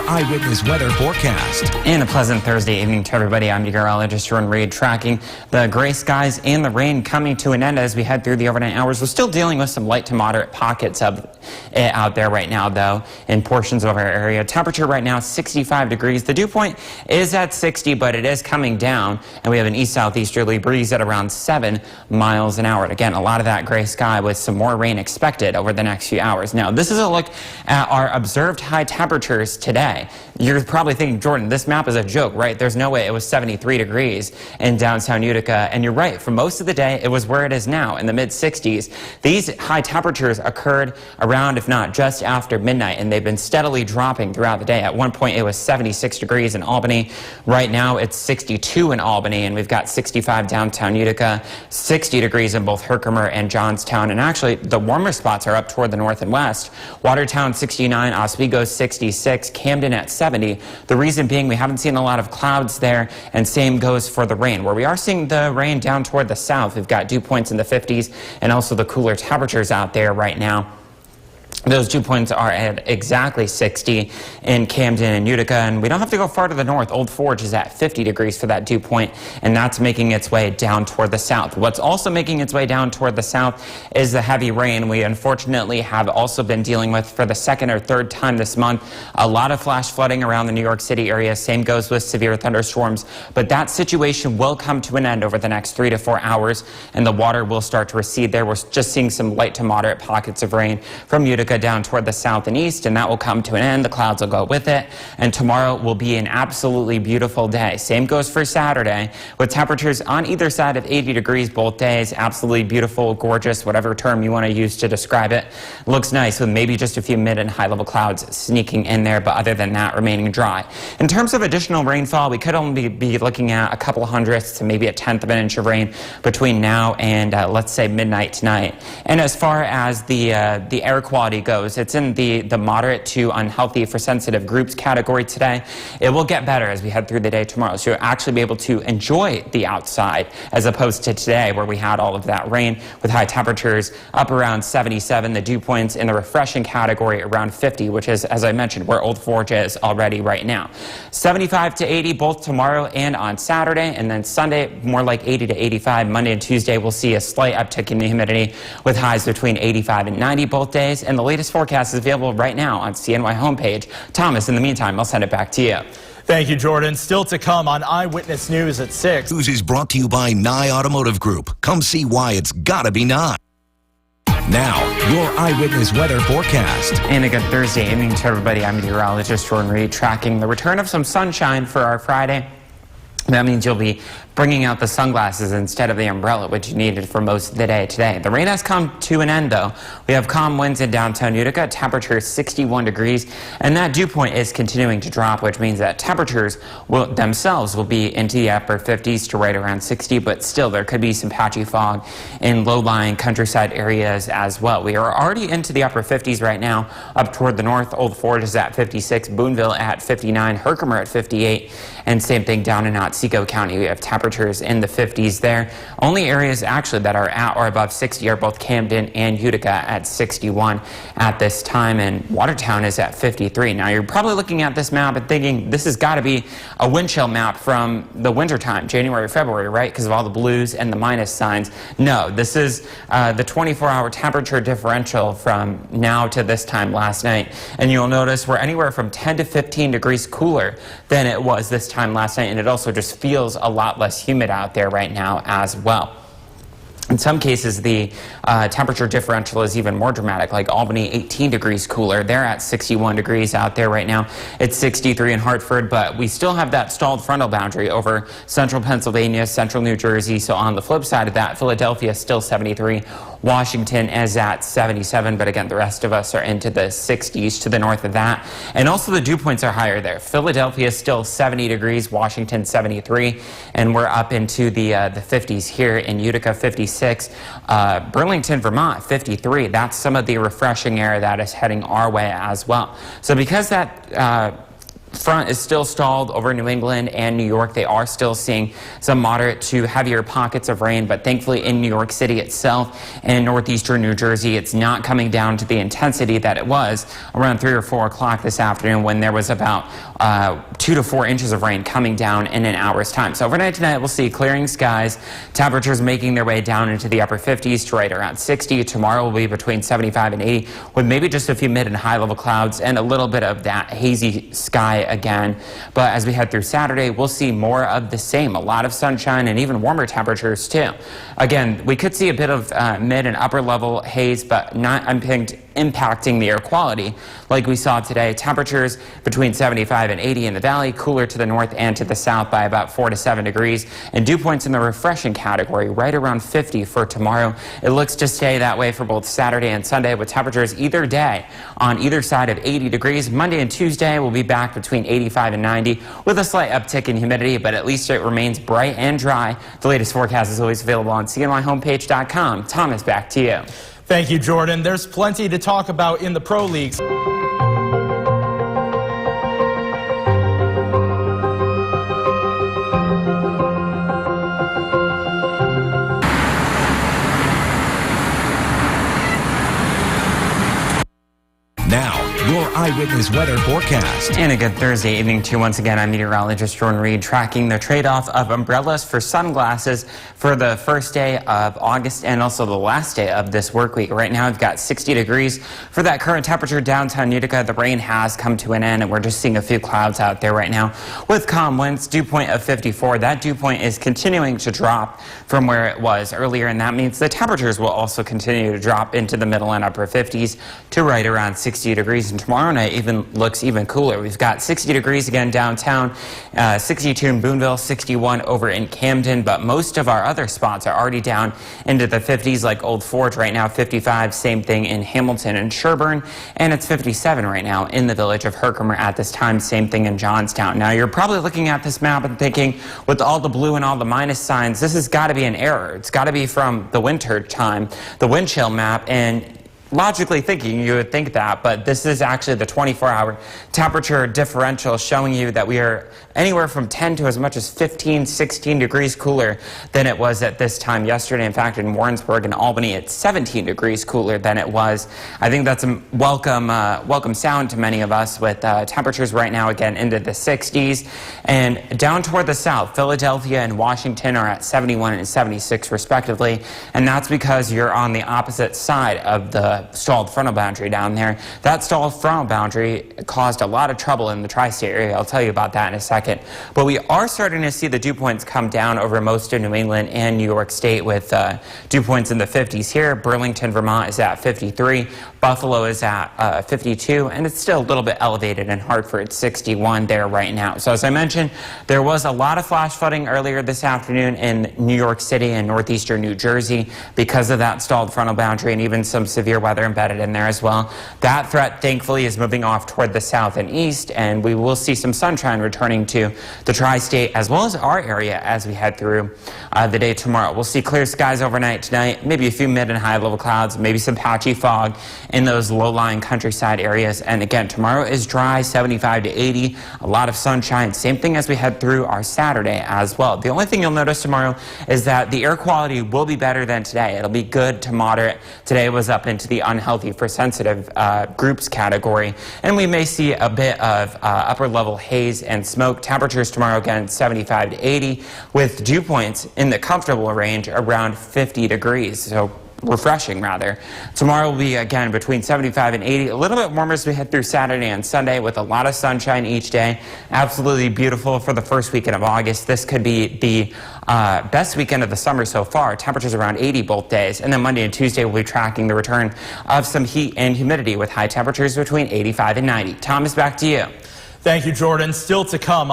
eyewitness weather forecast. And a pleasant Thursday evening to everybody. I'm meteorologist Jordan Reed, tracking the gray skies and the rain coming to an end as we head through the overnight hours. We're still dealing with some light to moderate pockets of it out there right now, though, in portions of our area. Temperature right now 65 degrees. The dew point is at 60, but it is coming down, and we have an east-southeasterly breeze at around 7 miles an hour. And again, a lot of that gray sky with some more rain expected over the next few hours. Now, this is a look at our observed high temperatures today. You're probably thinking, Jordan, this map is a joke, right? There's no way it was 73 degrees in downtown Utica. And you're right. For most of the day, it was where it is now in the mid-60s. These high temperatures occurred around, if not just after midnight, and they've been steadily dropping throughout the day. At one point, it was 76 degrees in Albany. Right now, it's 62 in Albany, and we've got 65 downtown Utica, 60 degrees in both Herkimer and Johnstown. And actually, the warmer spots are up toward the north and west. Watertown 69, Oswego 66, Camden at 70. The reason being we haven't seen a lot of clouds there, and same goes for the rain. Where we are seeing the rain down toward the south, we've got dew points in the 50s and also the cooler temperatures out there right now. Those dew points are at exactly 60 in Camden and Utica, and we don't have to go far to the north. Old Forge is at 50 degrees for that dew point, and that's making its way down toward the south. What's also making its way down toward the south is the heavy rain we unfortunately have also been dealing with for the second or third time this month. A lot of flash flooding around the New York City area. Same goes with severe thunderstorms, but that situation will come to an end over the next 3 to 4 hours, and the water will start to recede there. We're just seeing some light to moderate pockets of rain from Utica down toward the south and east, and that will come to an end. The clouds will go with it, and tomorrow will be an absolutely beautiful day. Same goes for Saturday, with temperatures on either side of 80 degrees both days. Absolutely beautiful, gorgeous, whatever term you want to use to describe it. Looks nice with maybe just a few mid and high level clouds sneaking in there, but other than that, remaining dry. In terms of additional rainfall, we could only be looking at a couple hundredths to maybe a tenth of an inch of rain between now and let's say midnight tonight. And as far as the air quality goes, it's in the moderate to unhealthy for sensitive groups category today. It will get better as we head through the day tomorrow, so you'll actually be able to enjoy the outside as opposed to today where we had all of that rain with high temperatures up around 77, the dew points in the refreshing category around 50, which is, as I mentioned, where Old Forge is already right now. 75 to 80 both tomorrow and on Saturday, and then Sunday more like 80 to 85. Monday and Tuesday we'll see a slight uptick in the humidity with highs between 85 and 90 both days, and the latest forecast is available right now on CNY homepage. Thomas, in the meantime, I'll send it back to you. Thank you, Jordan. Still to come on Eyewitness News at 6. News is brought to you by Nye Automotive Group. Come see why it's gotta be Nye. Now, your eyewitness weather forecast. And a good Thursday evening to everybody. I'm meteorologist Jordan Reed, tracking the return of some sunshine for our Friday. That means you'll be bringing out the sunglasses instead of the umbrella, which you needed for most of the day today. The rain has come to an end, though. We have calm winds in downtown Utica, temperature 61 degrees, and that dew point is continuing to drop, which means that temperatures themselves will be into the upper 50s to right around 60, but still there could be some patchy fog in low-lying countryside areas as well. We are already into the upper 50s right now. Up toward the north, Old Forge is at 56, Boonville at 59, Herkimer at 58, and same thing down in Otsego County. We have temperatures in the 50s there. Only areas actually that are at or above 60 are both Camden and Utica at 61 at this time, and Watertown is at 53. Now you're probably looking at this map and thinking this has got to be a wind chill map from the winter time, January, February, right? Because of all the blues and the minus signs. No, this is the 24-hour temperature differential from now to this time last night, and you'll notice we're anywhere from 10 to 15 degrees cooler than it was this time last night, and it also just feels a lot less humid out there right now as well. In some cases, the temperature differential is even more dramatic, like Albany, 18 degrees cooler. They're at 61 degrees out there right now. It's 63 in Hartford, but we still have that stalled frontal boundary over central Pennsylvania, central New Jersey. So on the flip side of that, Philadelphia is still 73. Washington is at 77, but again, the rest of us are into the 60s to the north of that. And also the dew points are higher there. Philadelphia is still 70 degrees, Washington 73, and we're up into the 50s here in Utica, 56. Burlington, Vermont, 53. That's some of the refreshing air that is heading our way as well. So because that front is still stalled over New England and New York. They are still seeing some moderate to heavier pockets of rain, but thankfully in New York City itself and northeastern New Jersey, it's not coming down to the intensity that it was around 3 or 4 o'clock this afternoon when there was about 2 to 4 inches of rain coming down in an hour's time. So overnight tonight, we'll see clearing skies, temperatures making their way down into the upper 50s to right around 60. Tomorrow will be between 75 and 80 with maybe just a few mid and high level clouds and a little bit of that hazy sky again. But as we head through Saturday, we'll see more of the same. A lot of sunshine and even warmer temperatures too. Again, we could see a bit of mid and upper level haze, but not impacting the air quality like we saw today. Temperatures between 75 and 80 in the valley, cooler to the north and to the south by about 4 to 7 degrees, and dew points in the refreshing category right around 50 for tomorrow. It looks to stay that way for both Saturday and Sunday with temperatures either day on either side of 80 degrees. Monday and Tuesday will be back between 85 and 90 with a slight uptick in humidity, but at least it remains bright and dry. The latest forecast is always available on cnyhomepage.com. Thomas, back to you. Thank you, Jordan. There's plenty to talk about in the pro leagues. Now, your eyewitness weather forecast. And a good Thursday evening to you once again. I'm meteorologist Jordan Reed tracking the trade-off of umbrellas for sunglasses for the first day of August and also the last day of this work week. Right now, we've got 60 degrees for that current temperature downtown Utica. The rain has come to an end, and we're just seeing a few clouds out there right now with calm winds. Dew point of 54. That dew point is continuing to drop from where it was earlier, and that means the temperatures will also continue to drop into the middle and upper 50s to right around 60 degrees. And tomorrow night looks even cooler. We've got 60 degrees again downtown, 62 in Boonville, 61 over in Camden, but most of our other spots are already down into the 50s, like Old Forge right now, 55, same thing in Hamilton and Sherburne, and it's 57 right now in the village of Herkimer at this time, same thing in Johnstown. Now, you're probably looking at this map and thinking, with all the blue and all the minus signs, this has got to be an error. It's got to be from the winter time, the wind chill map, and logically thinking, you would think that, but this is actually the 24-hour temperature differential showing you that we are anywhere from 10 to as much as 15, 16 degrees cooler than it was at this time yesterday. In fact, in Warrensburg and Albany, it's 17 degrees cooler than it was. I think that's a welcome sound to many of us with temperatures right now, again, into the 60s. And down toward the south, Philadelphia and Washington are at 71 and 76 respectively, and that's because you're on the opposite side of the stalled frontal boundary down there. That stalled frontal boundary caused a lot of trouble in the tri-state area. I'll tell you about that in a second. But we are starting to see the dew points come down over most of New England and New York State with dew points in the 50s here. Burlington, Vermont is at 53. Buffalo is at 52. And it's still a little bit elevated in Hartford, 61 there right now. So as I mentioned, there was a lot of flash flooding earlier this afternoon in New York City and northeastern New Jersey because of that stalled frontal boundary and even some severe weather embedded in there as well. That threat, thankfully, is moving off toward the south and east, and we will see some sunshine returning to the tri-state as well as our area as we head through the day tomorrow. We'll see clear skies overnight tonight, maybe a few mid and high level clouds, maybe some patchy fog in those low-lying countryside areas. And again, tomorrow is dry, 75 to 80, a lot of sunshine. Same thing as we head through our Saturday as well. The only thing you'll notice tomorrow is that the air quality will be better than today. It'll be good to moderate. Today was up into the unhealthy for sensitive groups category, and we may see a bit of upper level haze and smoke. Temperatures tomorrow again 75 to 80 with dew points in the comfortable range around 50 degrees. So refreshing rather. Tomorrow will be again between 75 and 80, a little bit warmer as we head through Saturday and Sunday with a lot of sunshine each day. Absolutely beautiful for the first weekend of August. This could be the best weekend of the summer so far. Temperatures around 80 both days. And then Monday and Tuesday we'll be tracking the return of some heat and humidity with high temperatures between 85 and 90. Thomas, back to you. Thank you, Jordan. Still to come on